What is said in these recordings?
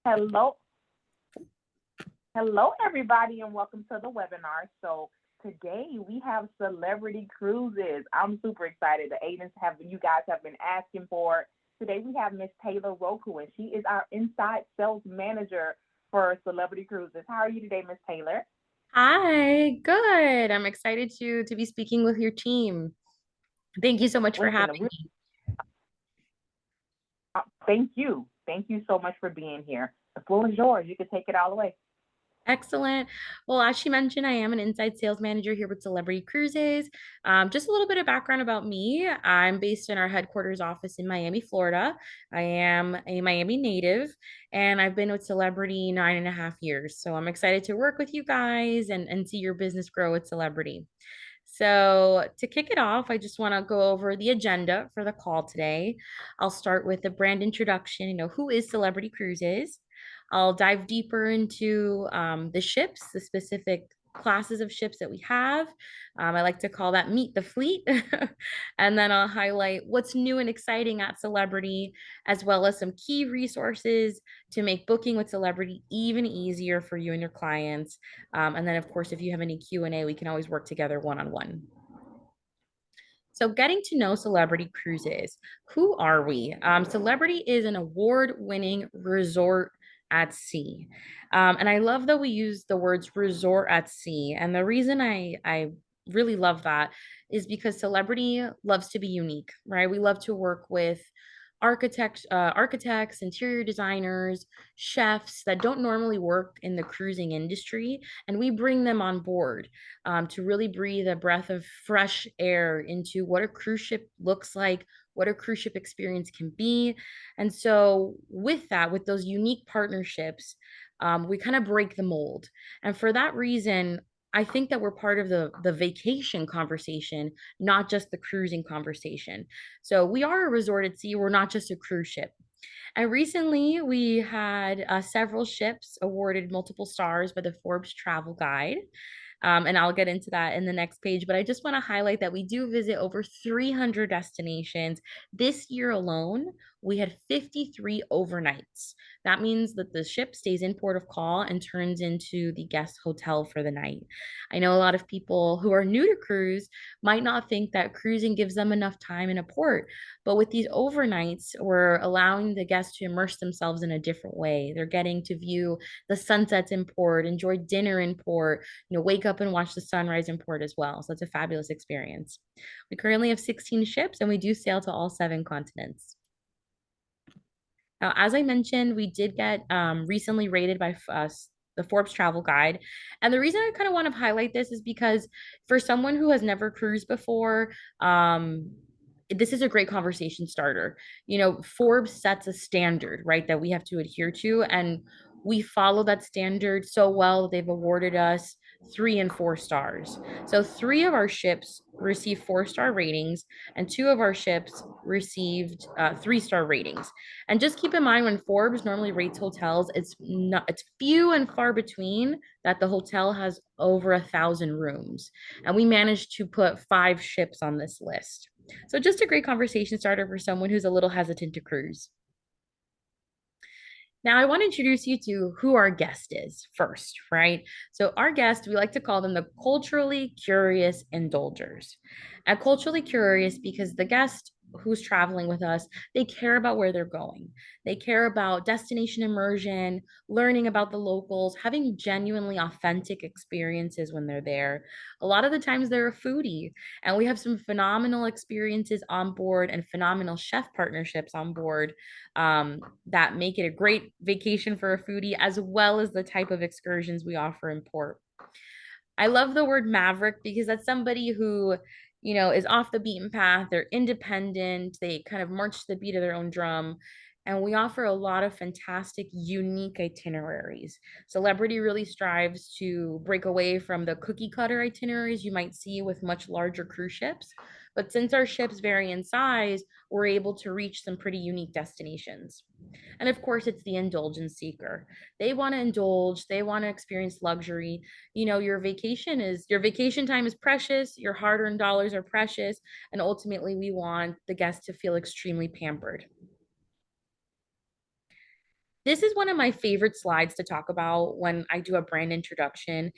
Hello, hello, everybody, and welcome to the webinar. So today we have celebrity cruises. I'm super excited. The agents you guys have been asking for. Today we have Miss Taylor Roku, and she is our inside sales manager for Celebrity Cruises. How are you today, Miss Taylor? Hi, good. I'm excited to be speaking with your team. Thank you so much for Listen, having me. thank you. Thank you so much for being here. The floor is yours. You can take it all away. Excellent. Well, as she mentioned, I am an inside sales manager here with Celebrity Cruises. Just a little bit of background about me. I'm based in our headquarters office in Miami, Florida. I am a Miami native, and I've been with Celebrity 9.5 years. So I'm excited to work with you guys and see your business grow with Celebrity. So, to kick it off, I just want to go over the agenda for the call today. I'll start with the brand introduction, who is Celebrity Cruises? I'll dive deeper into the ships, the specific classes of ships that we have. I like to call that Meet the Fleet. And then I'll highlight what's new and exciting at Celebrity, as well as some key resources to make booking with Celebrity even easier for you and your clients. And then, of course, if you have any Q&A, we can always work together one-on-one. So, getting to know Celebrity Cruises. Who are we? Celebrity is an award-winning resort at sea. And I love that we use the words resort at sea. And the reason I really love that is because Celebrity loves to be unique, right? We love to work with architects, interior designers, chefs that don't normally work in the cruising industry, and we bring them on board to really breathe a breath of fresh air into what a cruise ship looks like, what a cruise ship experience can be. And so, with that, with those unique partnerships, we kind of break the mold. And for that reason, I think that we're part of the vacation conversation, not just the cruising conversation. So we are a resort at sea. We're not just a cruise ship. And recently, we had several ships awarded multiple stars by the Forbes Travel Guide. And I'll get into that in the next page. But I just want to highlight that we do visit over 300 destinations. This year alone, we had 53 overnights. That means that the ship stays in port of call and turns into the guest hotel for the night. I know a lot of people who are new to cruise might not think that cruising gives them enough time in a port. But with these overnights, we're allowing the guests to immerse themselves in a different way. They're getting to view the sunsets in port, enjoy dinner in port, wake up and watch the sunrise in port as well. So it's a fabulous experience. We currently have 16 ships and we do sail to all 7 continents. Now, as I mentioned, we did get recently rated by us, the Forbes Travel Guide. And the reason I kind of want to highlight this is because for someone who has never cruised before, this is a great conversation starter. Forbes sets a standard, right, that we have to adhere to. And we follow that standard so well, they've awarded us 3 and 4 stars. So 3 of our ships received 4-star ratings, and 2 of our ships received 3-star ratings. And just keep in mind when Forbes normally rates hotels, it's few and far between that the hotel has over 1,000 rooms. And we managed to put 5 ships on this list. So just a great conversation starter for someone who's a little hesitant to cruise. Now, I want to introduce you to who our guest is first, right? So, our guest, we like to call them the culturally curious indulgers. And culturally curious because the guest who's traveling with us, they care about where they're going. They care about destination immersion, learning about the locals, having genuinely authentic experiences when they're there. A lot of the times they're a foodie, and we have some phenomenal experiences on board and phenomenal chef partnerships on board that make it a great vacation for a foodie, as well as the type of excursions we offer in port. I love the word maverick because that's somebody who, is off the beaten path. They're independent. They kind of march to the beat of their own drum. And we offer a lot of fantastic, unique itineraries. Celebrity really strives to break away from the cookie cutter itineraries you might see with much larger cruise ships. But since our ships vary in size, we're able to reach some pretty unique destinations. And of course, it's the indulgence seeker. They want to indulge, they want to experience luxury. Your vacation time is precious, your hard-earned dollars are precious, and ultimately we want the guests to feel extremely pampered. This is one of my favorite slides to talk about when I do a brand introduction.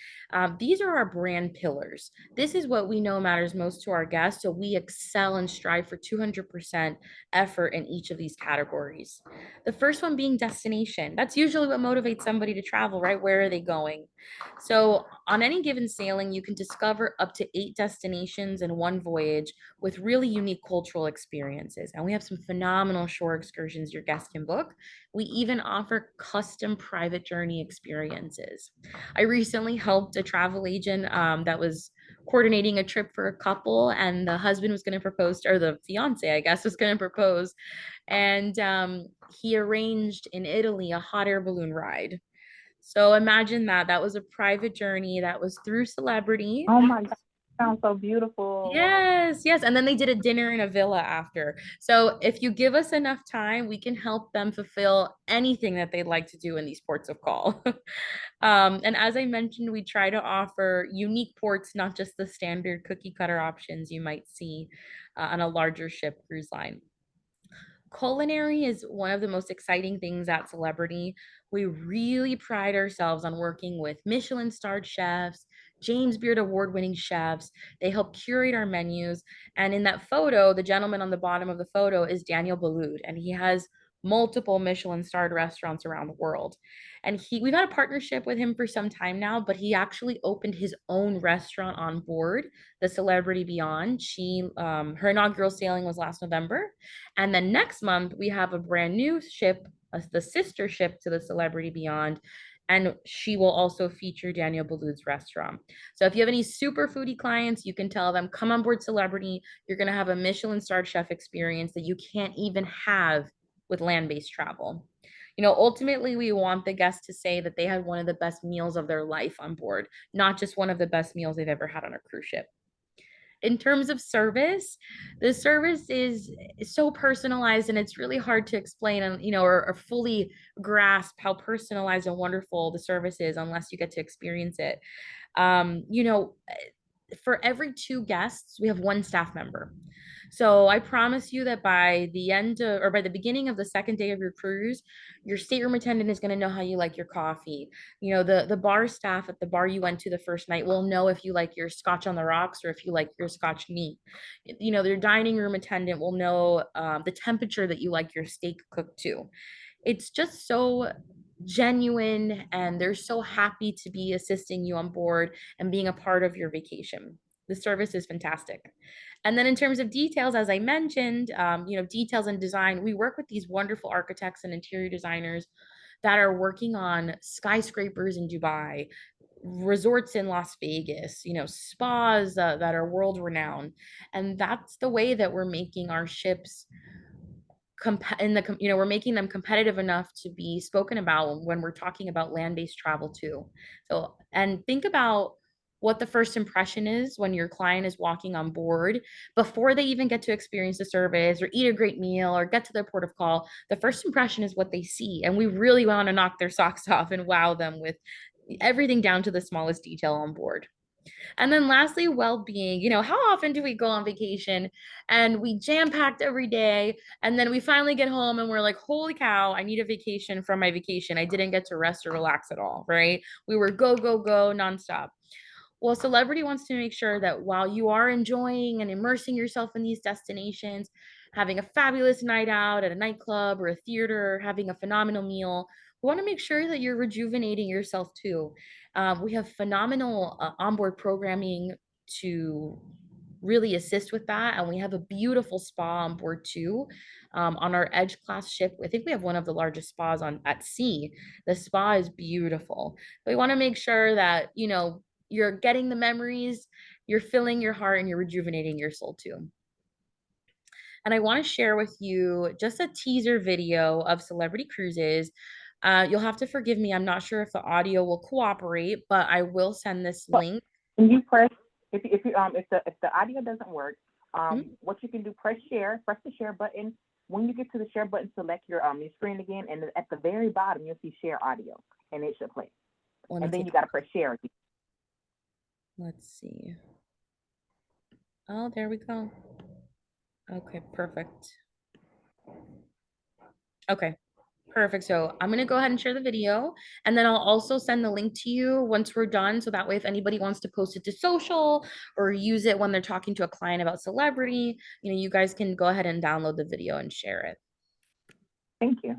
These are our brand pillars. This is what we know matters most to our guests. So we excel and strive for 200% effort in each of these categories. The first one being destination. That's usually what motivates somebody to travel, right? Where are they going? So on any given sailing, you can discover up to 8 destinations in one voyage with really unique cultural experiences. And we have some phenomenal shore excursions your guests can book. We even offer custom private journey experiences. I recently helped a travel agent that was coordinating a trip for a couple, and the husband was going to propose, or the fiance, I guess, was going to propose. And he arranged in Italy a hot air balloon ride. So imagine that. That was a private journey that was through celebrity. Oh my God, sounds so beautiful. Yes, yes. And then they did a dinner in a villa after. So if you give us enough time, we can help them fulfill anything that they'd like to do in these ports of call. And as I mentioned, we try to offer unique ports, not just the standard cookie cutter options you might see on a larger ship cruise line. Culinary is one of the most exciting things at Celebrity. We really pride ourselves on working with Michelin starred chefs, James Beard award winning chefs. They help curate our menus. And in that photo, the gentleman on the bottom of the photo is Daniel Boulud, and he has multiple Michelin starred restaurants around the world. And we've had a partnership with him for some time now, but he actually opened his own restaurant on board the Celebrity Beyond. Her inaugural sailing was last November, and then next month, we have a brand new ship, the sister ship to the Celebrity Beyond. And she will also feature Daniel Boulud's restaurant. So if you have any super foodie clients, you can tell them, come on board Celebrity. You're going to have a Michelin starred chef experience that you can't even have with land-based travel. Ultimately, we want the guests to say that they had one of the best meals of their life on board, not just one of the best meals they've ever had on a cruise ship. In terms of service, the service is so personalized, and it's really hard to explain and or fully grasp how personalized and wonderful the service is unless you get to experience it. For every 2 guests, we have 1 staff member. So I promise you that by the end of, or by the beginning of the second day of your cruise, your stateroom attendant is going to know how you like your coffee. The bar staff at the bar you went to the first night will know if you like your scotch on the rocks or if you like your scotch neat. Their dining room attendant will know the temperature that you like your steak cooked to. It's just so genuine, and they're so happy to be assisting you on board and being a part of your vacation. The service is fantastic. And then in terms of details, as I mentioned, details and design, we work with these wonderful architects and interior designers that are working on skyscrapers in Dubai, resorts in Las Vegas, spas that are world renowned. And that's the way that we're making our ships we're making them competitive enough to be spoken about when we're talking about land-based travel too. So, and think about what the first impression is when your client is walking on board before they even get to experience the service or eat a great meal or get to their port of call. The first impression is what they see, and we really want to knock their socks off and wow them with everything down to the smallest detail on board. And then lastly, well-being. How often do we go on vacation and we jam-packed every day, and then we finally get home and we're like, holy cow, I need a vacation from my vacation. I didn't get to rest or relax at all, right? We were go, go, go nonstop. Well, Celebrity wants to make sure that while you are enjoying and immersing yourself in these destinations, having a fabulous night out at a nightclub or a theater, having a phenomenal meal, we want to make sure that you're rejuvenating yourself too. We have phenomenal onboard programming to really assist with that. And we have a beautiful spa on board too. On our Edge class ship, I think we have one of the largest spas at sea. The spa is beautiful. But we want to make sure that, you're getting the memories, you're filling your heart, and you're rejuvenating your soul too. And I want to share with you just a teaser video of Celebrity Cruises. You'll have to forgive me. I'm not sure if the audio will cooperate, but I will send this link. Can you press if the audio doesn't work, what you can do, press the share button. When you get to the share button, select your screen again, and at the very bottom you'll see share audio, and it should play. And then you got to press share again. Let's see. Oh, there we go. Okay, perfect. Okay, Perfect. So I'm going to go ahead and share the video, and then I'll also send the link to you once we're done. So that way, if anybody wants to post it to social or use it when they're talking to a client about celebrity, you guys can go ahead and download the video and share it. Thank you.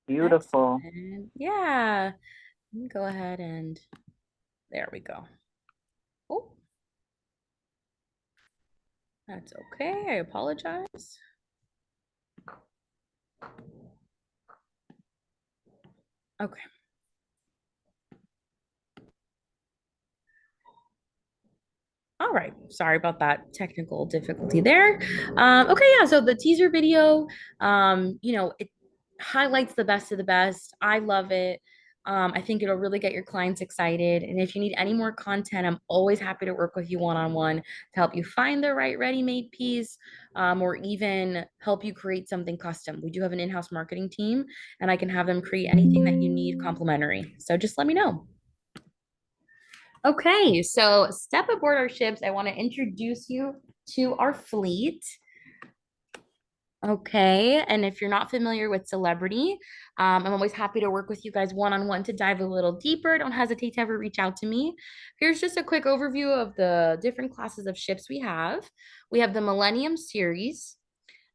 Beautiful. Excellent. Yeah. Let me go ahead and there we go. Oh, that's okay. I apologize. Okay. All right. Sorry about that technical difficulty there. Okay, yeah. So the teaser video, it highlights the best of the best. I love it. I think it'll really get your clients excited. And if you need any more content, I'm always happy to work with you one-on-one to help you find the right ready-made piece, or even help you create something custom. We do have an in-house marketing team, and I can have them create anything that you need complimentary. So just let me know. Okay, so step aboard our ships. I want to introduce you to our fleet. Okay, and if you're not familiar with Celebrity, I'm always happy to work with you guys one-on-one to dive a little deeper. Don't hesitate to ever reach out to me. Here's just a quick overview of the different classes of ships we have. We have the Millennium Series,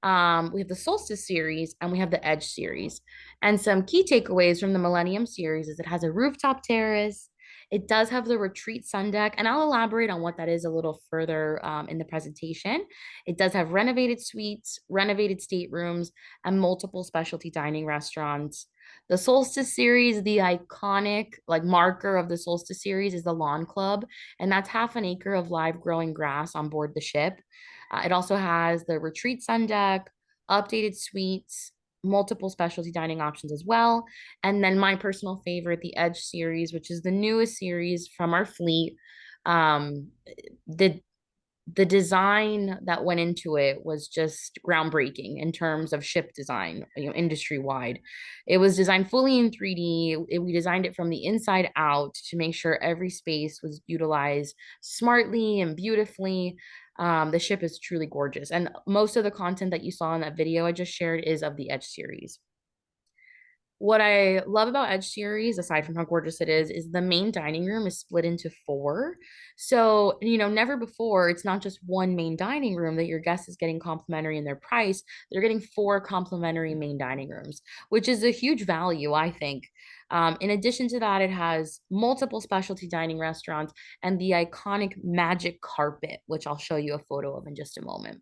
we have the Solstice series, and we have the Edge series. And some key takeaways from the Millennium series is it has a rooftop terrace. It does have the retreat sun deck, and I'll elaborate on what that is a little further in the presentation. It does have renovated suites, renovated staterooms, and multiple specialty dining restaurants. The Solstice series, the iconic marker of the Solstice series is the Lawn Club, and that's half an acre of live growing grass on board the ship. It also has the retreat sun deck, updated suites, multiple specialty dining options as well. And then my personal favorite, the Edge series, which is the newest series from our fleet. Um, the the design that went into it was just groundbreaking in terms of ship design, industry wide. It was designed fully in 3D. We designed it from the inside out to make sure every space was utilized smartly and beautifully. The ship is truly gorgeous. And most of the content that you saw in that video I just shared is of the Edge series. What I love about Edge series, aside from how gorgeous it is the main dining room is split into four. So, never before, it's not just one main dining room that your guest is getting complimentary in their price. They're getting four complimentary main dining rooms, which is a huge value, I think. In addition to that, it has multiple specialty dining restaurants and the iconic magic carpet, which I'll show you a photo of in just a moment.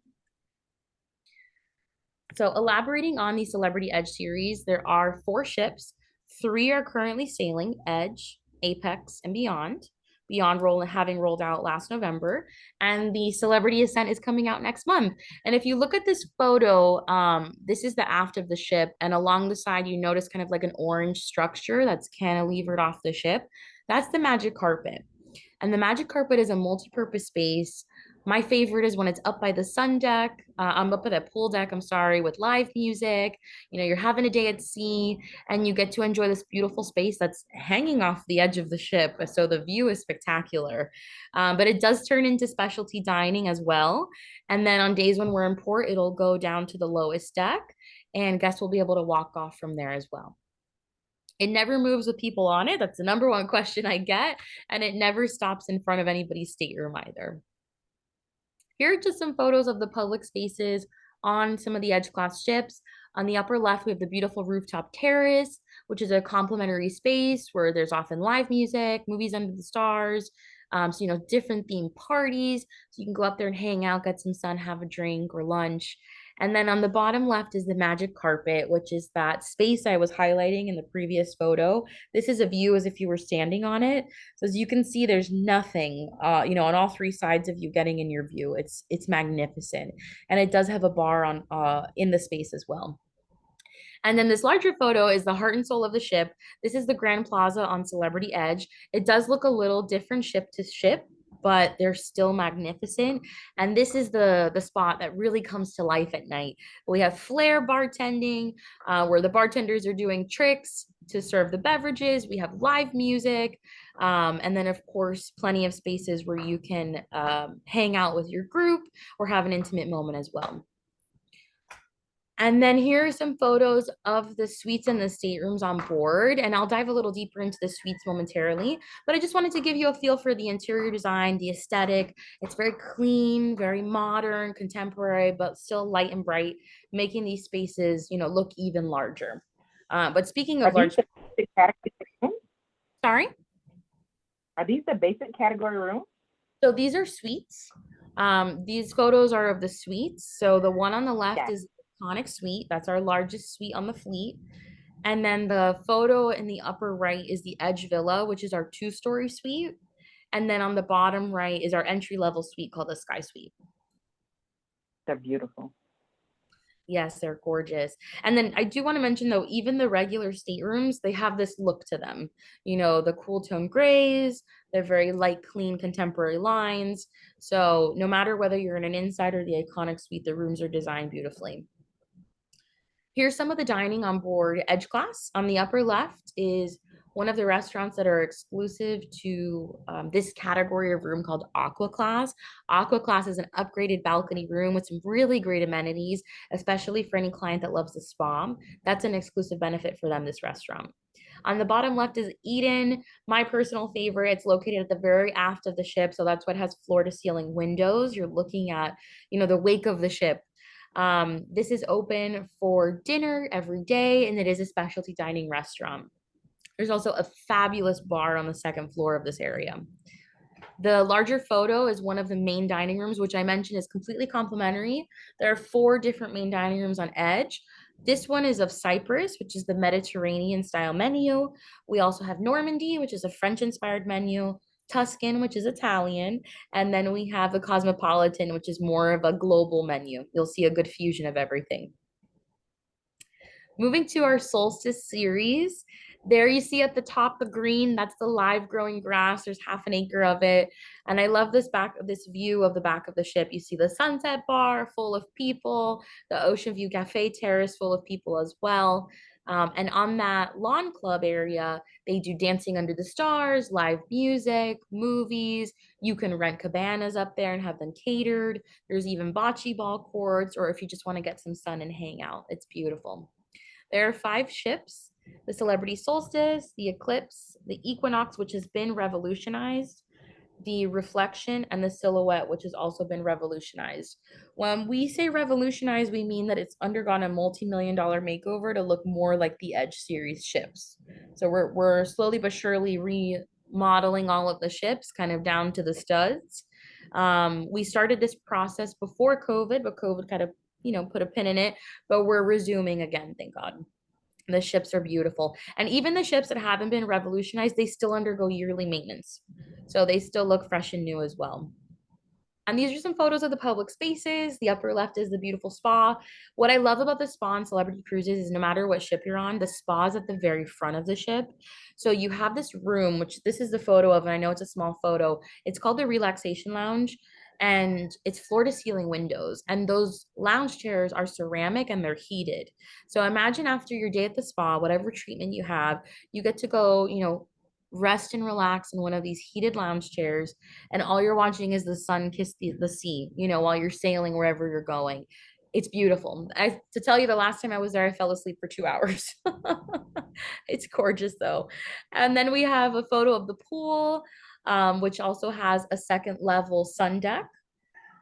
So elaborating on the Celebrity Edge series, there are 4 ships. 3 are currently sailing, Edge, Apex, and Beyond. Beyond having rolled out last November, and the Celebrity Ascent is coming out next month. And if you look at this photo, this is the aft of the ship, and along the side, you notice kind of like an orange structure that's cantilevered off the ship. That's the magic carpet. And the magic carpet is a multi-purpose space. My favorite is when it's up by the sun deck. I'm up at a pool deck, I'm sorry, with live music. You're having a day at sea and you get to enjoy this beautiful space that's hanging off the edge of the ship. So the view is spectacular. But it does turn into specialty dining as well. And then on days when we're in port, it'll go down to the lowest deck and guests will be able to walk off from there as well. It never moves with people on it. That's the number one question I get. And it never stops in front of anybody's stateroom either. Here are just some photos of the public spaces on some of the Edge class ships. On the upper left, we have the beautiful rooftop terrace, which is a complimentary space where there's often live music, movies under the stars, so, different themed parties. So you can go up there and hang out, get some sun, have a drink or lunch. And then on the bottom left is the magic carpet, which is that space I was highlighting in the previous photo. This is a view as if you were standing on it. So as you can see, there's nothing, on all three sides of you getting in your view. It's magnificent. And it does have a bar on in the space as well. And then this larger photo is the heart and soul of the ship. This is the Grand Plaza on Celebrity Edge. It does look a little different ship to ship, but they're still magnificent. And this is the spot that really comes to life at night. We have flair bartending, where the bartenders are doing tricks to serve the beverages. We have live music. And then, of course, plenty of spaces where you can hang out with your group or have an intimate moment as well. And then here are some photos of the suites and the staterooms on board. And I'll dive a little deeper into the suites momentarily. But I just wanted to give you a feel for the interior design, the aesthetic. It's very clean, very modern, contemporary, but still light and bright, making these spaces, look even larger. But speaking of large, the basic category rooms? Sorry? Are these the basic category rooms? So these are suites. These photos are of the suites. So the one on the left is iconic suite. That's our largest suite on the fleet. And then the photo in the upper right is the Edge Villa, which is our 2-story suite. And then on the bottom right is our entry-level suite called the Sky Suite. They're beautiful. Yes, they're gorgeous. And then I do want to mention though, even the regular staterooms, they have this look to them. The cool tone grays, they're very light, clean, contemporary lines. So no matter whether you're in an inside or the iconic suite, the rooms are designed beautifully. Here's some of the dining on board Edge class. On the upper left is one of the restaurants that are exclusive to this category of room called Aqua Class. Aqua Class is an upgraded balcony room with some really great amenities, especially for any client that loves the spa. That's an exclusive benefit for them, this restaurant. On the bottom left is Eden, my personal favorite. It's located at the very aft of the ship, so that's what has floor to ceiling windows. You're looking at, the wake of the ship. This is open for dinner every day, and it is a specialty dining restaurant. There's also a fabulous bar on the second floor of this area. The larger photo is one of the main dining rooms, which I mentioned is completely complimentary. There are 4 different main dining rooms on Edge. This one is of Cyprus, which is the Mediterranean style menu. We also have Normandy, which is a French inspired menu, Tuscan, which is Italian, and then we have the Cosmopolitan, which is more of a global menu. You'll see a good fusion of everything. Moving to our Solstice series, there you see at the top the green, that's the live growing grass. There's half an acre of it. And I love this view of the back of the ship. You see the sunset bar full of people, the Ocean View Cafe terrace full of people as well. And on that lawn club area, they do dancing under the stars, live music, movies. You can rent cabanas up there and have them catered. There's even bocce ball courts, or if you just want to get some sun and hang out, it's beautiful. There are 5 ships: the Celebrity Solstice, the Eclipse, the Equinox, which has been revolutionized, the Reflection, and the Silhouette, which has also been revolutionized. When we say revolutionized, we mean that it's undergone a multi-million-dollar makeover to look more like the Edge series ships. So we're slowly but surely remodeling all of the ships kind of down to the studs. We started this process before COVID, but COVID kind of put a pin in it, but we're resuming again, thank God. The ships are beautiful. And even the ships that haven't been revolutionized, they still undergo yearly maintenance. So they still look fresh and new as well. And these are some photos of the public spaces. The upper left is the beautiful spa. What I love about the spa on Celebrity Cruises is no matter what ship you're on, the spa is at the very front of the ship. So you have this room, which this is the photo of, and I know it's a small photo. It's called the Relaxation Lounge, and it's floor to ceiling windows. And those lounge chairs are ceramic and they're heated. So imagine after your day at the spa, whatever treatment you have, you get to go, rest and relax in one of these heated lounge chairs, and all you're watching is the sun kiss the sea, while you're sailing wherever you're going. It's beautiful. To tell you, the last time I was there, I fell asleep for 2 hours. It's gorgeous though. And then we have a photo of the pool, which also has a second level sun deck.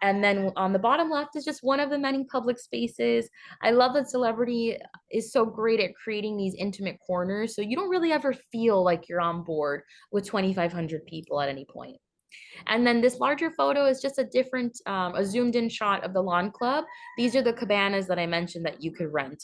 And then on the bottom left is just one of the many public spaces. I love that Celebrity is so great at creating these intimate corners. So you don't really ever feel like you're on board with 2,500 people at any point. And then this larger photo is just a different, a zoomed in shot of the lawn club. These are the cabanas that I mentioned that you could rent.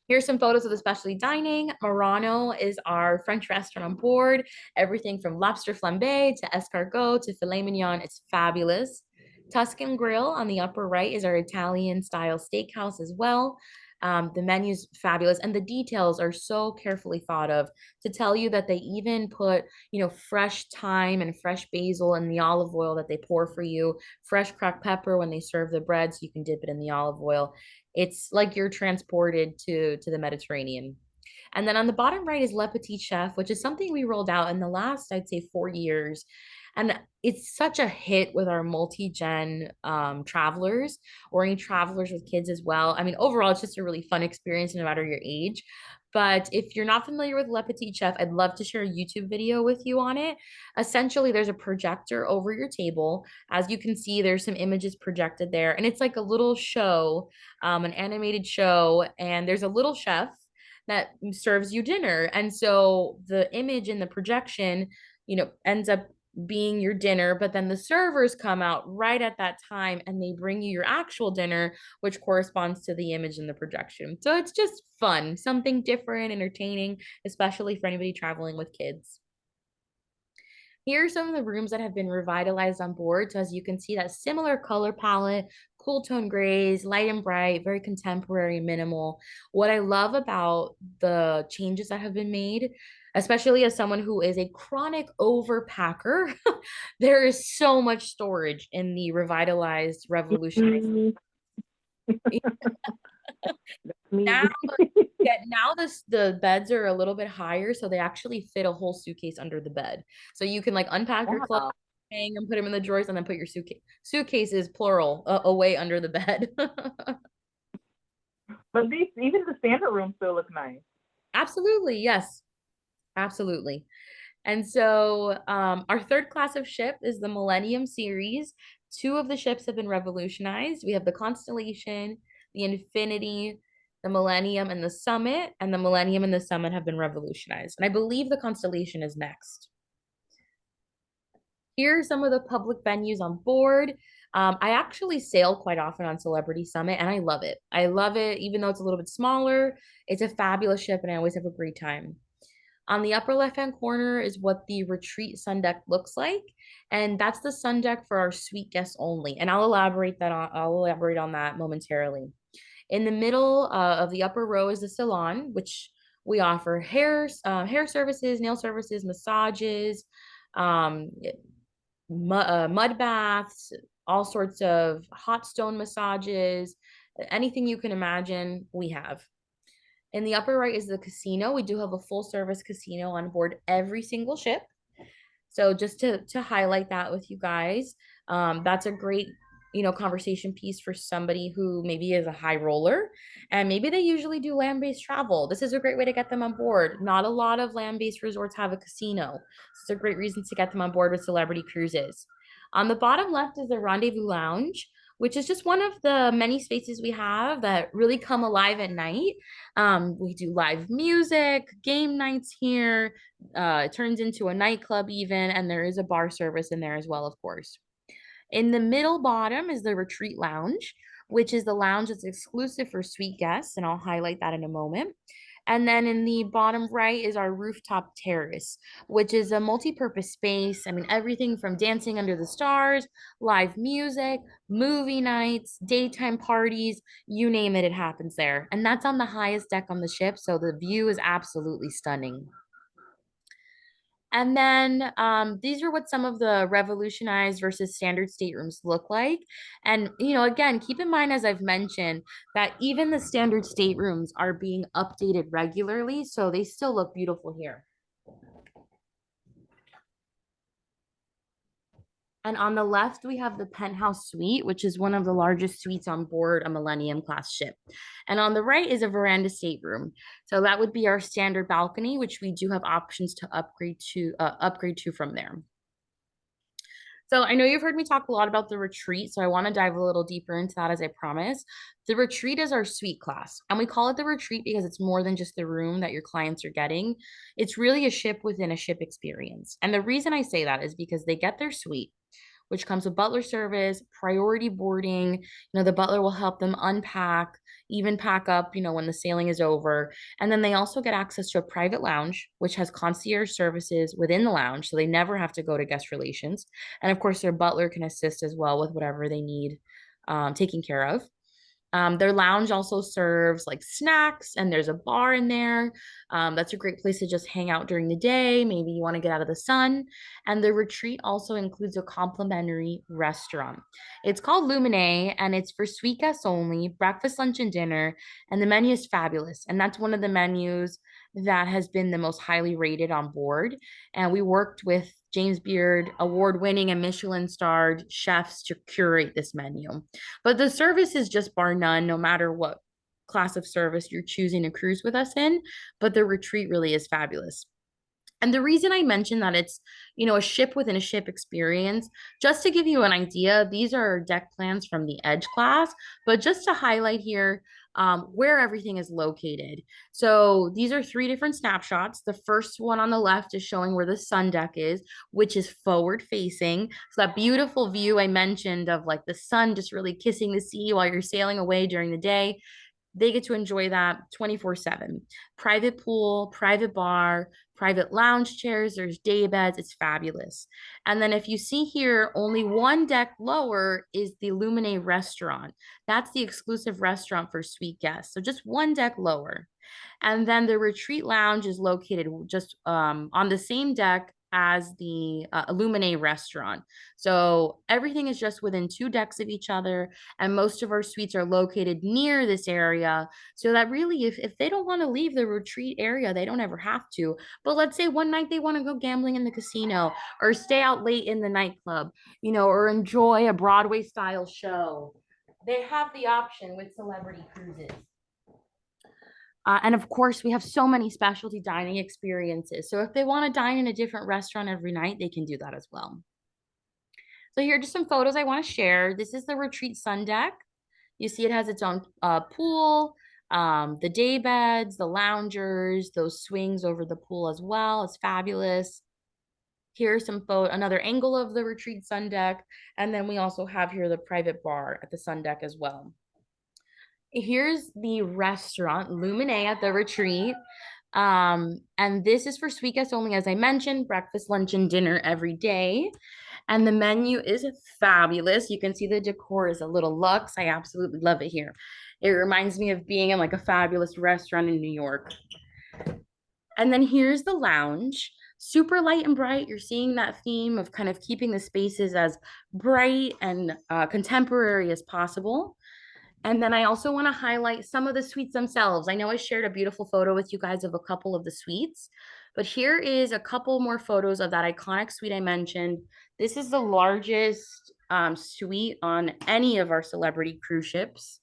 Here's some photos of the specialty dining. Murano is our French restaurant on board. Everything from lobster flambe to escargot to filet mignon. It's fabulous. Tuscan Grill on the upper right is our Italian style steakhouse as well. The menu's fabulous and the details are so carefully thought of to tell you that they even put, fresh thyme and fresh basil in the olive oil that they pour for you, fresh cracked pepper when they serve the bread so you can dip it in the olive oil. It's like you're transported to the Mediterranean. And then on the bottom right is Le Petit Chef, which is something we rolled out in the last, I'd say, 4 years. And it's such a hit with our multi-gen travelers or any travelers with kids as well. I mean, overall, it's just a really fun experience no matter your age. But if you're not familiar with Le Petit Chef, I'd love to share a YouTube video with you on it. Essentially, there's a projector over your table. As you can see, there's some images projected there. And it's like a little show, an animated show. And there's a little chef that serves you dinner. And so the image in the projection, ends up being your dinner, but then the servers come out right at that time and they bring you your actual dinner, which corresponds to the image in the projection. So it's just fun, something different, entertaining, especially for anybody traveling with kids. Here are some of the rooms that have been revitalized on board. So as you can see, that similar color palette, cool tone grays, light and bright, very contemporary, minimal. What I love about the changes that have been made, especially as someone who is a chronic overpacker, there is so much storage in the revitalized, revolutionized. Now, now the beds are a little bit higher, so they actually fit a whole suitcase under the bed. So you can like unpack your clothes, hang and put them in the drawers, and then put your suitcases plural away under the bed. But even the standard room still looks nice. Absolutely, yes, absolutely. And so our third class of ship is the Millennium series. Two of the ships have been revolutionized. We have the Constellation, the Infinity, the Millennium, and the Summit. And the Millennium and the Summit have been revolutionized. And I believe the Constellation is next. Here are some of the public venues on board. I actually sail quite often on Celebrity Summit, and I love it. I love it, even though it's a little bit smaller. It's a fabulous ship, and I always have a great time. On the upper left-hand corner is what the retreat sun deck looks like. And that's the sun deck for our suite guests only. And I'll elaborate on that momentarily. In the middle of the upper row is the salon, which we offer hair services, nail services, massages, mud baths, all sorts of hot stone massages, anything you can imagine, we have. In the upper right is the casino. We do have a full service casino on board every single ship. So just to highlight that with you guys, that's a great, conversation piece for somebody who maybe is a high roller and maybe they usually do land-based travel. This is a great way to get them on board. Not a lot of land-based resorts have a casino. So it's a great reason to get them on board with Celebrity Cruises. On the bottom left is the Rendezvous Lounge, which is just one of the many spaces we have that really come alive at night. We do live music, game nights here. It turns into a nightclub even, and there is a bar service in there as well, of course. In the middle bottom is the Retreat Lounge, which is the lounge that's exclusive for suite guests, and I'll highlight that in a moment. And then in the bottom right is our rooftop terrace, which is a multi-purpose space. I mean, everything from dancing under the stars, live music, movie nights, daytime parties, you name it, it happens there. And that's on the highest deck on the ship, so the view is absolutely stunning. And then these are what some of the revolutionized versus standard staterooms look like. And, again, keep in mind, as I've mentioned, that even the standard staterooms are being updated regularly, so they still look beautiful here. And on the left, we have the penthouse suite, which is one of the largest suites on board a Millennium class ship. And on the right is a veranda stateroom. So that would be our standard balcony, which we do have options to upgrade to from there. So I know you've heard me talk a lot about the retreat, so I want to dive a little deeper into that as I promised. The retreat is our suite class, and we call it the retreat because it's more than just the room that your clients are getting. It's really a ship within a ship experience. And the reason I say that is because they get their suite, which comes with butler service, priority boarding. The butler will help them unpack, even pack up, when the sailing is over. And then they also get access to a private lounge, which has concierge services within the lounge. So they never have to go to guest relations. And of course, their butler can assist as well with whatever they need taken care of. Their lounge also serves like snacks, and there's a bar in there. That's a great place to just hang out during the day. Maybe you want to get out of the sun. And the retreat also includes a complimentary restaurant. It's called Lumine, and it's for suite guests only, breakfast, lunch, and dinner. And the menu is fabulous. And that's one of the menus that has been the most highly rated on board. And we worked with James Beard, award-winning and Michelin-starred chefs to curate this menu. But the service is just bar none, no matter what class of service you're choosing to cruise with us in. But the retreat really is fabulous. And the reason I mentioned that it's, a ship within a ship experience, just to give you an idea, these are deck plans from the Edge class, but just to highlight here where everything is located. So these are 3 different snapshots. The first one on the left is showing where the sun deck is, which is forward facing. So that beautiful view I mentioned of like the sun just really kissing the sea while you're sailing away during the day. They get to enjoy that 24/7. Private pool, private bar, private lounge chairs, there's day beds. It's fabulous. And then if you see here, only one deck lower is the Lumine restaurant. That's the exclusive restaurant for suite guests. So just one deck lower. And then the retreat lounge is located just on the same deck as the Illumine restaurant. So everything is just within 2 decks of each other. And most of our suites are located near this area. So that really, if they don't want to leave the retreat area, they don't ever have to. But let's say one night they want to go gambling in the casino or stay out late in the nightclub, or enjoy a Broadway style show. They have the option with Celebrity Cruises. And of course, we have so many specialty dining experiences. So if they want to dine in a different restaurant every night, they can do that as well. So here are just some photos I want to share. This is the retreat sun deck. You see it has its own pool, the day beds, the loungers, those swings over the pool as well. It's fabulous. Here's another angle of the retreat sun deck. And then we also have here the private bar at the sun deck as well. Here's the restaurant, Lumine at the retreat. And this is for suite guests only, as I mentioned, breakfast, lunch, and dinner every day. And the menu is fabulous. You can see the decor is a little luxe. I absolutely love it here. It reminds me of being in like a fabulous restaurant in New York. And then here's the lounge. Super light and bright. You're seeing that theme of kind of keeping the spaces as bright and contemporary as possible. And then I also want to highlight some of the suites themselves. I know I shared a beautiful photo with you guys of a couple of the suites, but here is a couple more photos of that iconic suite I mentioned. This is the largest suite on any of our celebrity cruise ships.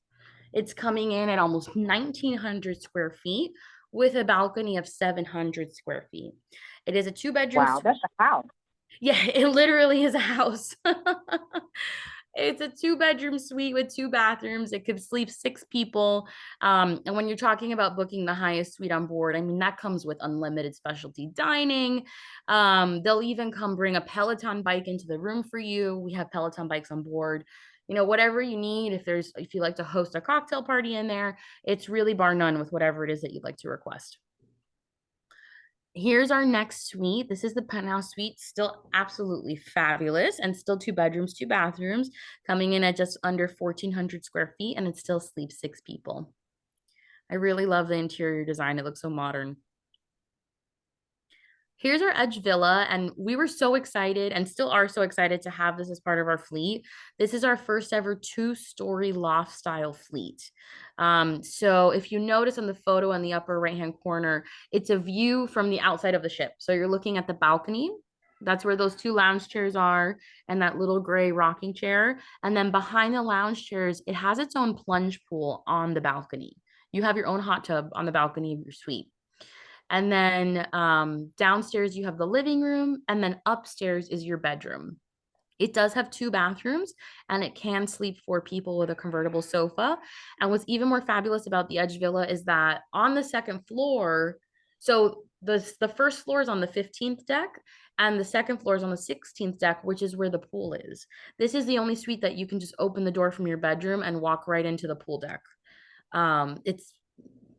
It's coming in at almost 1,900 square feet with a balcony of 700 square feet. It is a 2-bedroom Wow, that's a house. Yeah, it literally is a house. It's a 2-bedroom suite with 2 bathrooms. It could sleep 6 people. And when you're talking about booking the highest suite on board, I mean, that comes with unlimited specialty dining. They'll even come bring a Peloton bike into the room for you. We have Peloton bikes on board. Whatever you need, if you like to host a cocktail party in there, it's really bar none with whatever it is that you'd like to request. Here's our next suite. This is the penthouse suite, still absolutely fabulous, and still 2 bedrooms, 2 bathrooms, coming in at just under 1,400 square feet, and it still sleeps 6 people. I really love the interior design. It looks so modern. Here's our Edge Villa, and we were so excited and still are so excited to have this as part of our fleet. This is our first ever 2-story loft style fleet. So if you notice on the photo in the upper right-hand corner, it's a view from the outside of the ship. So you're looking at the balcony. That's where those 2 lounge chairs are and that little gray rocking chair. And then behind the lounge chairs, it has its own plunge pool on the balcony. You have your own hot tub on the balcony of your suite. And then downstairs, you have the living room, and then upstairs is your bedroom. It does have 2 bathrooms and it can sleep 4 people with a convertible sofa. And what's even more fabulous about the Edge Villa is that on the second floor, so the first floor is on the 15th deck and the second floor is on the 16th deck, which is where the pool is. This is the only suite that you can just open the door from your bedroom and walk right into the pool deck. It's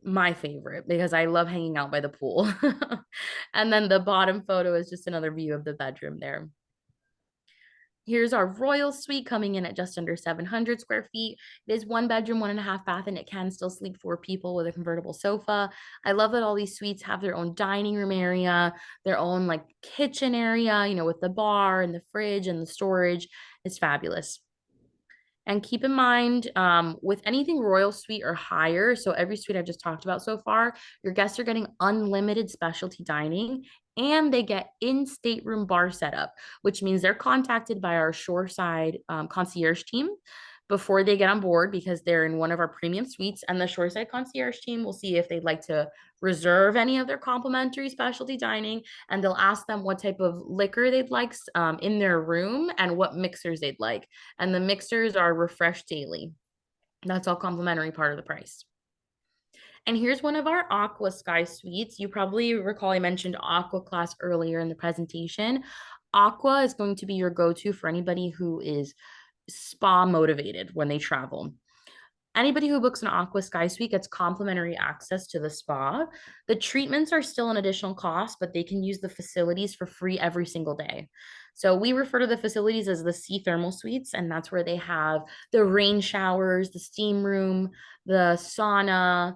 my favorite because I love hanging out by the pool. And then the bottom photo is just another view of the bedroom there. Here's our royal suite coming in at just under 700 square feet. It is 1 bedroom, 1.5 bath, and it can still sleep 4 people with a convertible sofa. I love that all these suites have their own dining room area, their own like kitchen area, with the bar and the fridge and the storage. It's fabulous. And keep in mind, with anything Royal Suite or higher, so every suite I've just talked about so far, your guests are getting unlimited specialty dining and they get in stateroom bar setup, which means they're contacted by our shoreside concierge team before they get on board because they're in one of our premium suites. And the shoreside concierge team will see if they'd like to reserve any of their complimentary specialty dining, and they'll ask them what type of liquor they'd like in their room and what mixers they'd like. And the mixers are refreshed daily. That's all complimentary part of the price. And here's one of our Aqua Sky Suites. You probably recall I mentioned Aqua Class earlier in the presentation. Aqua is going to be your go-to for anybody who is spa motivated when they travel. Anybody who books an Aqua Sky Suite gets complimentary access to the spa. The treatments are still an additional cost, but they can use the facilities for free every single day. So we refer to the facilities as the sea thermal suites, and that's where they have the rain showers, the steam room, the sauna.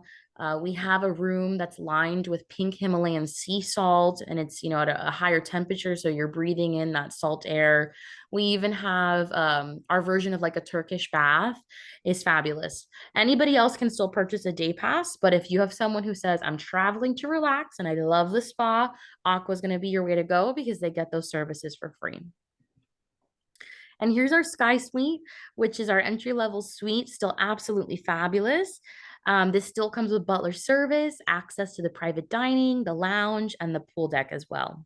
We have a room that's lined with pink Himalayan sea salt, and it's at a higher temperature, so you're breathing in that salt air. We even have our version of like a Turkish bath is fabulous. Anybody else can still purchase a day pass, but if you have someone who says, I'm traveling to relax and I love the spa, Aqua is going to be your way to go because they get those services for free. And here's our Sky Suite, which is our entry-level suite, still absolutely fabulous. This still comes with butler service, access to the private dining, the lounge, and the pool deck as well.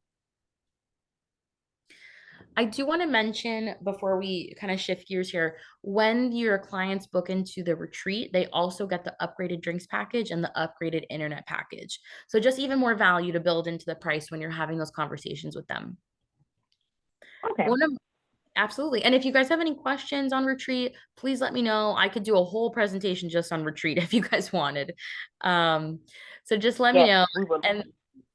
I do want to mention before we kind of shift gears here, when your clients book into the retreat, they also get the upgraded drinks package and the upgraded internet package. So just even more value to build into the price when you're having those conversations with them. Okay. Absolutely. And if you guys have any questions on retreat, please let me know. I could do a whole presentation just on retreat if you guys wanted. So just let me Yes, know. we will. And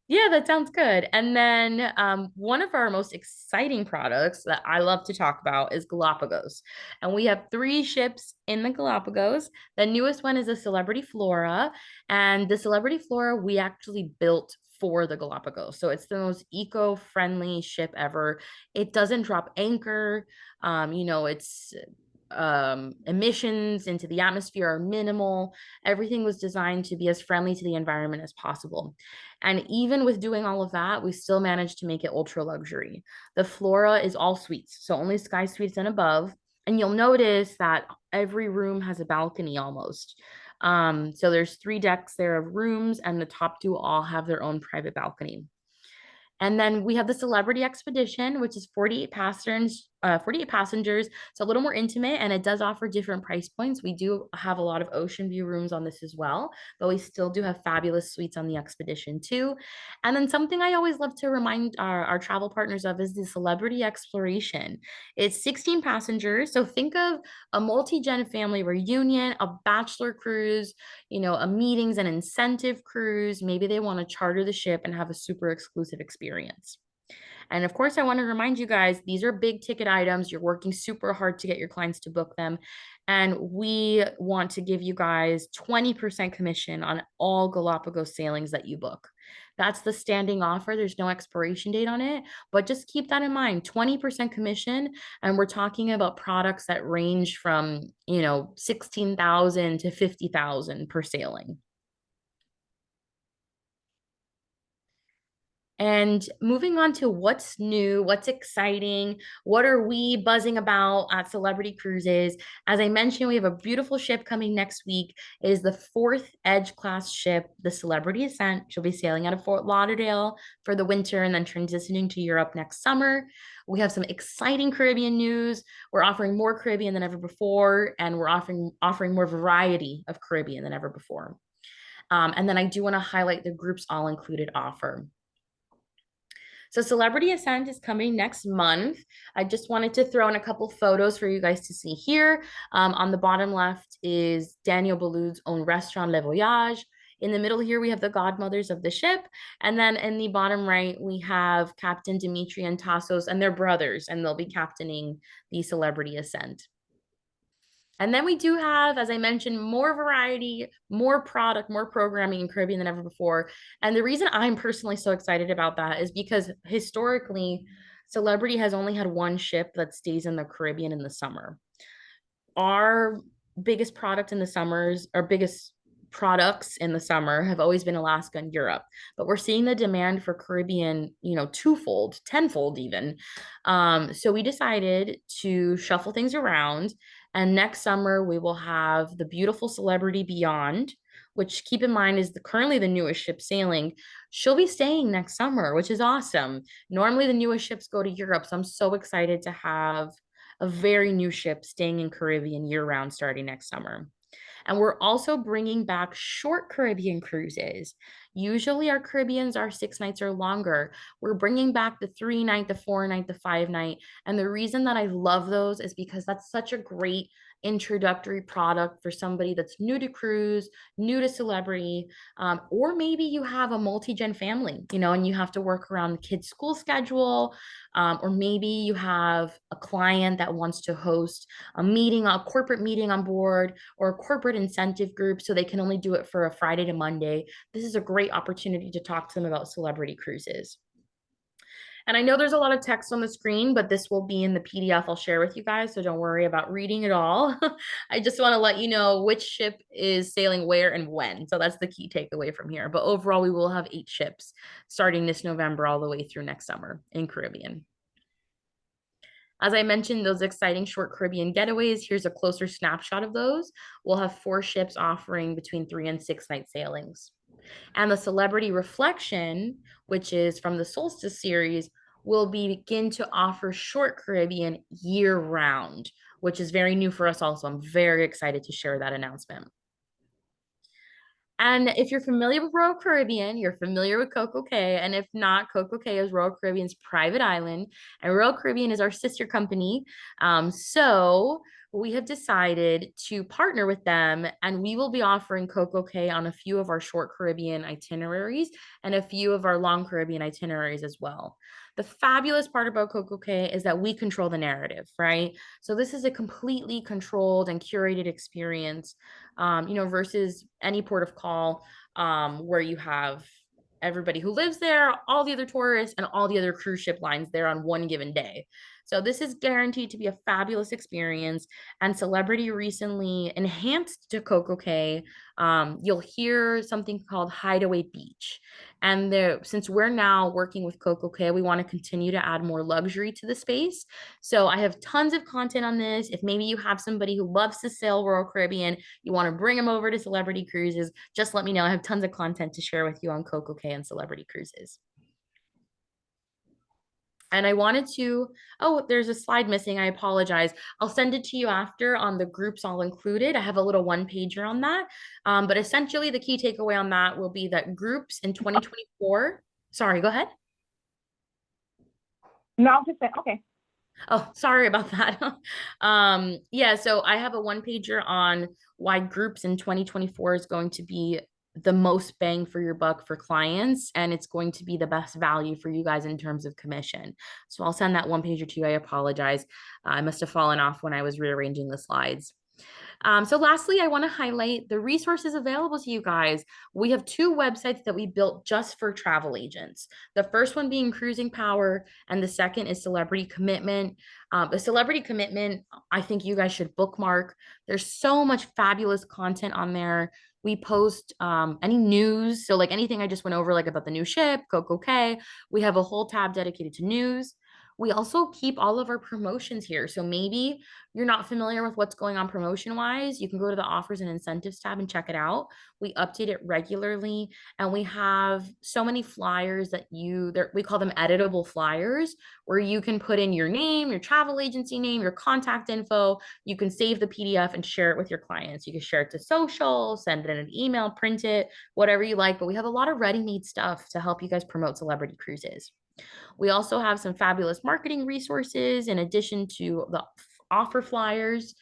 yeah, that sounds good. And then one of our most exciting products that I love to talk about is Galapagos. And we have 3 ships in the Galapagos. The newest one is a Celebrity Flora. And the Celebrity Flora we actually built for the Galapagos. So it's the most eco-friendly ship ever. It doesn't drop anchor. It's emissions into the atmosphere are minimal. Everything was designed to be as friendly to the environment as possible. And even with doing all of that, we still managed to make it ultra luxury. The Flora is all suites, so only Sky Suites and above. And you'll notice that every room has a balcony almost. So there's 3 decks there of rooms, and the top 2 all have their own private balcony. And then we have the Celebrity Expedition, which is 48 passengers, 48 passengers. So a little more intimate, and it does offer different price points. We do have a lot of ocean view rooms on this as well, but we still do have fabulous suites on the Expedition too. And then something I always love to remind our travel partners of is the Celebrity Exploration. It's 16 passengers. So think of a multi-gen family reunion, a bachelor cruise, a meetings and incentive cruise. Maybe they want to charter the ship and have a super exclusive experience. And of course, I want to remind you guys, these are big ticket items. You're working super hard to get your clients to book them. And we want to give you guys 20% commission on all Galapagos sailings that you book. That's the standing offer. There's no expiration date on it, but just keep that in mind, 20% commission. And we're talking about products that range from, 16,000 to 50,000 per sailing. And moving on to what's new, what's exciting, what are we buzzing about at Celebrity Cruises? As I mentioned, we have a beautiful ship coming next week. It is the fourth Edge class ship, the Celebrity Ascent. She'll be sailing out of Fort Lauderdale for the winter and then transitioning to Europe next summer. We have some exciting Caribbean news. We're offering more Caribbean than ever before, and we're offering more variety of Caribbean than ever before. And then I do want to highlight the group's all-included offer. So Celebrity Ascent is coming next month. I just wanted to throw in a couple photos for you guys to see here. On the bottom left is Daniel Boulud's own restaurant, Le Voyage. In the middle here, we have the godmothers of the ship. And then in the bottom right, we have Captain Dimitri and Tassos and their brothers, and they'll be captaining the Celebrity Ascent. And then we do have, as I mentioned, more variety, more product, more programming in Caribbean than ever before. And the reason I'm personally so excited about that is because historically, Celebrity has only had one ship that stays in the Caribbean in the summer. Our biggest product in the summers, our biggest products in the summer have always been Alaska and Europe, but we're seeing the demand for Caribbean, twofold, tenfold even. So we decided to shuffle things around, and next summer we will have the beautiful Celebrity Beyond, which keep in mind is currently the newest ship sailing. She'll be staying next summer, which is awesome. Normally the newest ships go to Europe, so I'm so excited to have a very new ship staying in Caribbean year round starting next summer. And we're also bringing back short Caribbean cruises. Usually our Caribbeans are 6 nights or longer. We're bringing back the 3-night, the 4-night, the 5-night. And the reason that I love those is because that's such a great introductory product for somebody that's new to cruise, new to Celebrity, or maybe you have a multi-gen family, and you have to work around the kids' school schedule, or maybe you have a client that wants to host a corporate meeting on board, or a corporate incentive group, so they can only do it for a Friday to Monday. This is a great opportunity to talk to them about Celebrity Cruises. And I know there's a lot of text on the screen, but this will be in the PDF I'll share with you guys, so don't worry about reading it all. I just want to let you know which ship is sailing where and when. So that's the key takeaway from here. But overall, we will have 8 ships starting this November all the way through next summer in Caribbean. As I mentioned, those exciting short Caribbean getaways, here's a closer snapshot of those. We'll have 4 ships offering between 3 and 6 night sailings. And the Celebrity Reflection, which is from the Solstice series, will begin to offer short Caribbean year round, which is very new for us also. I'm very excited to share that announcement. And if you're familiar with Royal Caribbean, you're familiar with Coco Cay. And if not, Coco Cay is Royal Caribbean's private island, and Royal Caribbean is our sister company. So we have decided to partner with them, and we will be offering Coco Cay on a few of our short Caribbean itineraries and a few of our long Caribbean itineraries as well. The fabulous part about Coco Cay is that we control the narrative, right? So this is a completely controlled and curated experience, versus any port of call, where you have everybody who lives there, all the other tourists, and all the other cruise ship lines there on one given day. So this is guaranteed to be a fabulous experience. And Celebrity recently enhanced to Coco Cay. You'll hear something called Hideaway Beach. And since we're now working with Coco Cay, we want to continue to add more luxury to the space. So I have tons of content on this. If maybe you have somebody who loves to sail Royal Caribbean, you want to bring them over to Celebrity Cruises, just let me know. I have tons of content to share with you on Coco Cay and Celebrity Cruises. And I wanted to, there's a slide missing. I apologize. I'll send it to you after on the groups all included. I have a little 1-pager on that. But essentially the key takeaway on that will be that groups in 2024, sorry, go ahead. No, I'm just saying, okay. Oh, sorry about that. Yeah, so I have a 1-pager on why groups in 2024 is going to be the most bang for your buck for clients, and it's going to be the best value for you guys in terms of commission. So I'll send that 1-pager to you. I apologize. I must have fallen off when I was rearranging the slides. So lastly, I want to highlight the resources available to you guys. We have two websites that we built just for travel agents. The first one being Cruising Power, and the second is Celebrity Commitment. The Celebrity Commitment, I think you guys should bookmark. There's so much fabulous content on there. We post any news. So like anything I just went over, like about the new ship, Coco K, we have a whole tab dedicated to news. We also keep all of our promotions here. So maybe you're not familiar with what's going on promotion wise, you can go to the offers and incentives tab and check it out. We update it regularly, and we have so many flyers that we call them editable flyers, where you can put in your name, your travel agency name, your contact info. You can save the PDF and share it with your clients. You can share it to social, send it in an email, print it, whatever you like. But we have a lot of ready-made stuff to help you guys promote celebrity cruises. We also have some fabulous marketing resources in addition to the offer flyers.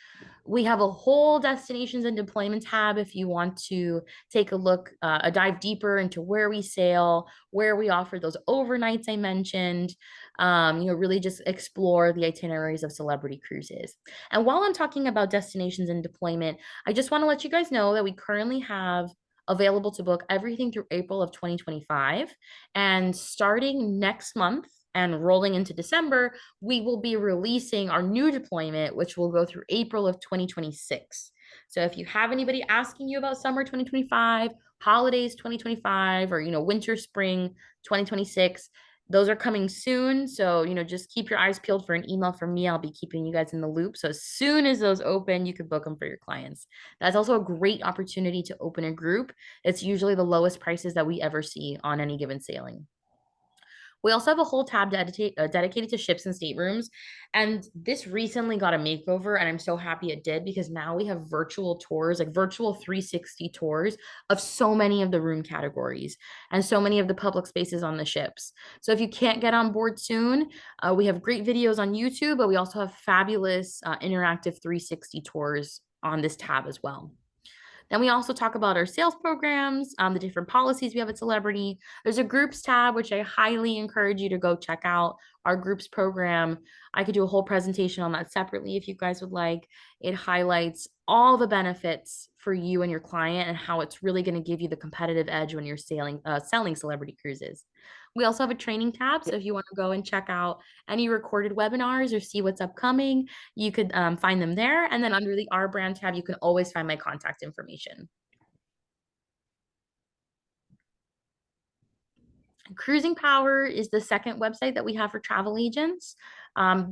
We have a whole destinations and deployment tab if you want to take a look, a dive deeper into where we sail, where we offer those overnights I mentioned. Really just explore the itineraries of celebrity cruises. And while I'm talking about destinations and deployment, I just want to let you guys know that we currently have available to book everything through April of 2025. And starting next month and rolling into December, we will be releasing our new deployment, which will go through April of 2026. So if you have anybody asking you about summer 2025, holidays 2025, or winter spring 2026, those are coming soon. So, just keep your eyes peeled for an email from me. I'll be keeping you guys in the loop. So as soon as those open, you can book them for your clients. That's also a great opportunity to open a group. It's usually the lowest prices that we ever see on any given sailing. We also have a whole tab dedicated to ships and staterooms. And this recently got a makeover, and I'm so happy it did, because now we have virtual tours, like virtual 360 tours of so many of the room categories and so many of the public spaces on the ships. So if you can't get on board soon, we have great videos on YouTube, but we also have fabulous interactive 360 tours on this tab as well. Then we also talk about our sales programs, the different policies we have at Celebrity. There's a groups tab, which I highly encourage you to go check out our groups program. I could do a whole presentation on that separately if you guys would like. It highlights all the benefits for you and your client and how it's really going to give you the competitive edge when you're selling celebrity cruises. We also have a training tab. So if you want to go and check out any recorded webinars or see what's upcoming, you could find them there. And then under the Our Brand tab, you can always find my contact information. Cruising Power is the second website that we have for travel agents.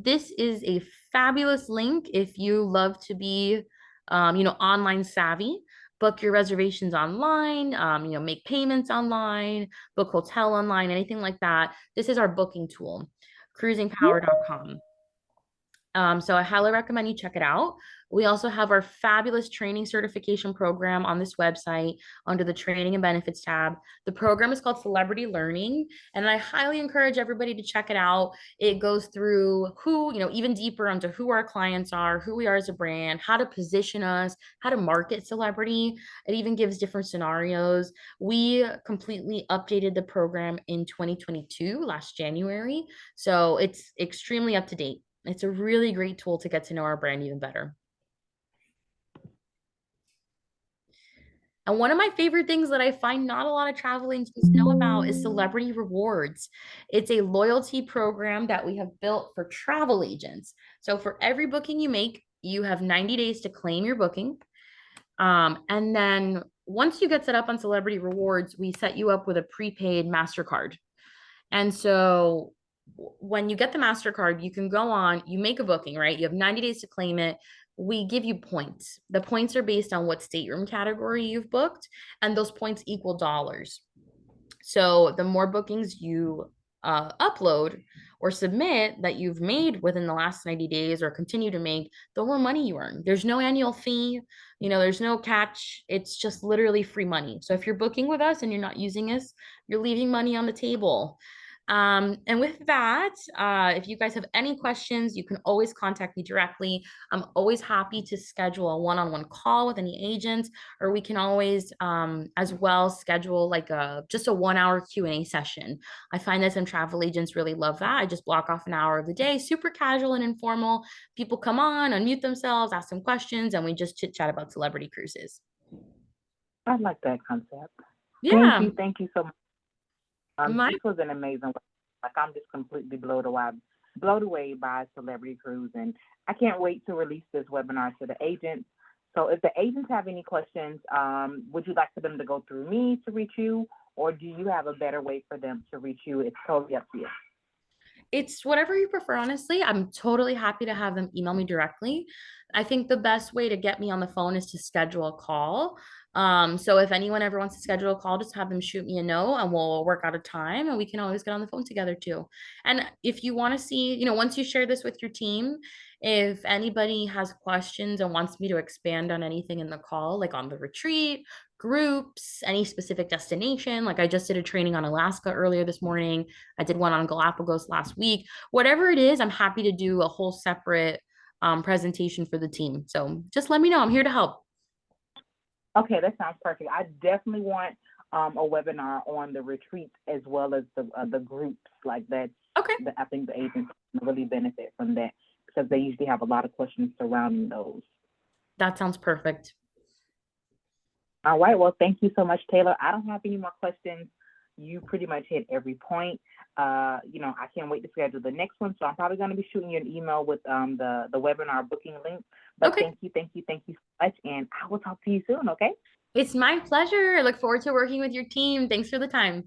This is a fabulous link if you love to be, online savvy. Book your reservations online, make payments online, book hotel online, anything like that. This is our booking tool, cruisingpower.com. So I highly recommend you check it out. We also have our fabulous training certification program on this website under the training and benefits tab. The program is called Celebrity Learning, and I highly encourage everybody to check it out. It goes through even deeper onto who our clients are, who we are as a brand, how to position us, how to market celebrity. It even gives different scenarios. We completely updated the program in 2022, last January. So it's extremely up to date. It's a really great tool to get to know our brand even better. And one of my favorite things that I find not a lot of travel agents know about is Celebrity Rewards. It's a loyalty program that we have built for travel agents. So for every booking you make, you have 90 days to claim your booking. And then once you get set up on Celebrity Rewards, we set you up with a prepaid MasterCard. And so when you get the MasterCard, you can go on, you make a booking, right? You have 90 days to claim it. We give you points. The points are based on what stateroom category you've booked, and those points equal dollars. So the more bookings you upload or submit that you've made within the last 90 days or continue to make, the more money you earn. There's no annual fee, there's no catch. It's just literally free money. So if you're booking with us and you're not using us, you're leaving money on the table. And with that, if you guys have any questions, you can always contact me directly. I'm always happy to schedule a one-on-one call with any agents, or we can always, as well, schedule like a just a 1 hour Q&A session. I find that some travel agents really love that. I just block off an hour of the day, super casual and informal. People come on, unmute themselves, ask some questions, and we just chit chat about celebrity cruises. I like that concept. Yeah, Thank you so much. my This was an amazing. Like I'm just completely blown away by Celebrity Cruise, and I can't wait to release this webinar to the agents. So, if the agents have any questions, would you like for them to go through me to reach you, or do you have a better way for them to reach you? It's totally up to you. It's whatever you prefer, honestly. I'm totally happy to have them email me directly. I think the best way to get me on the phone is to schedule a call. So if anyone ever wants to schedule a call, just have them shoot me a note and we'll work out a time and we can always get on the phone together too. And if you want to see, once you share this with your team, if anybody has questions and wants me to expand on anything in the call, like on the retreat, groups, any specific destination, like I just did a training on Alaska earlier this morning. I did one on Galapagos last week. Whatever it is, I'm happy to do a whole separate presentation for the team. So just let me know. I'm here to help. Okay, that sounds perfect. I definitely want a webinar on the retreats as well as the groups. Like that, Okay. I think the agents really benefit from that because they usually have a lot of questions surrounding those. That sounds perfect. All right. Well, thank you so much, Taylor. I don't have any more questions. You pretty much hit every point. I can't wait to schedule the next one. So I'm probably going to be shooting you an email with the webinar booking link. But Okay. thank you so much. And I will talk to you soon, okay? It's my pleasure. I look forward to working with your team. Thanks for the time.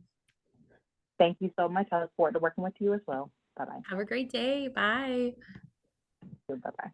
Thank you so much. I look forward to working with you as well. Bye-bye. Have a great day. Bye. Bye-bye.